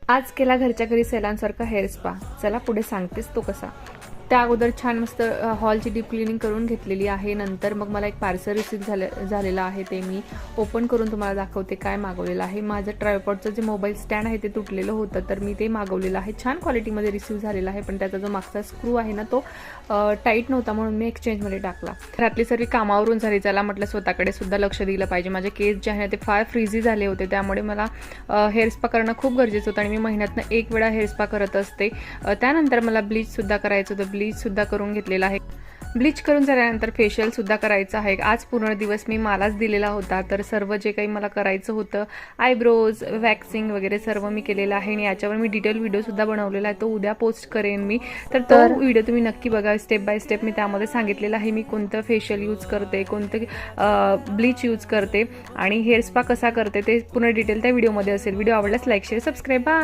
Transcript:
आज केला घरच्या घरी सैलांसारखा हेअर स्पा. चला पुढे सांगतेस तो कसा. त्या अगोदर छान मस्त हॉलची डीप क्लिनिंग करून घेतलेली आहे. नंतर मग मला एक पार्सल रिसीव झालेलं आहे, ते मी ओपन करून तुम्हाला दाखवते काय मागवलेलं आहे. माझं ट्रायपॉडचं जे मोबाईल स्टँड आहे ते तुटलेलं होतं, तर मी ते मागवलेलं आहे. छान क्वालिटीमध्ये रिसीव झालेलं आहे, पण त्याचा जो मागचा स्क्रू आहे ना तो टाईट नव्हता, म्हणून मी एक्सचेंजमध्ये टाकला. घरातली सर्व कामावरून झाली, चला म्हटलं स्वतःकडे सुद्धा लक्ष दिलं पाहिजे. माझे केस जे आहे ते फार फ्रीझी झाले होते, त्यामुळे मला हेअर स्पा करणं खूप गरजेचं होतं आणि मी महिन्यातनं एक वेळा हेअर स्पा करत असते. त्यानंतर मला ब्लीचसुद्धा करायचं होतं, ब्लीचसुद्धा करून घेतलेलं आहे. ब्लीच करून झाल्यानंतर फेशियलसुद्धा करायचं आहे. आज पूर्ण दिवस मी मलाच दिलेला होता, तर सर्व जे काही मला करायचं होतं, आयब्रोज वॅक्सिंग वगैरे सर्व मी केलेलं आहे आणि याच्यावर मी डिटेल व्हिडिओसुद्धा बनवलेला आहे, तो उद्या पोस्ट करेन मी. तर तो व्हिडिओ तुम्ही नक्की बघा. स्टेप बाय स्टेप मी त्यामध्ये सांगितलेलं आहे मी कोणतं फेशियल यूज करते, कोणतं ब्लीच यूज करते आणि हेअर स्पा कसा करते ते पूर्ण डिटेल त्या व्हिडिओमध्ये असेल. व्हिडिओ आवडल्यास लाईक शेअर सबस्क्राईब. बाय.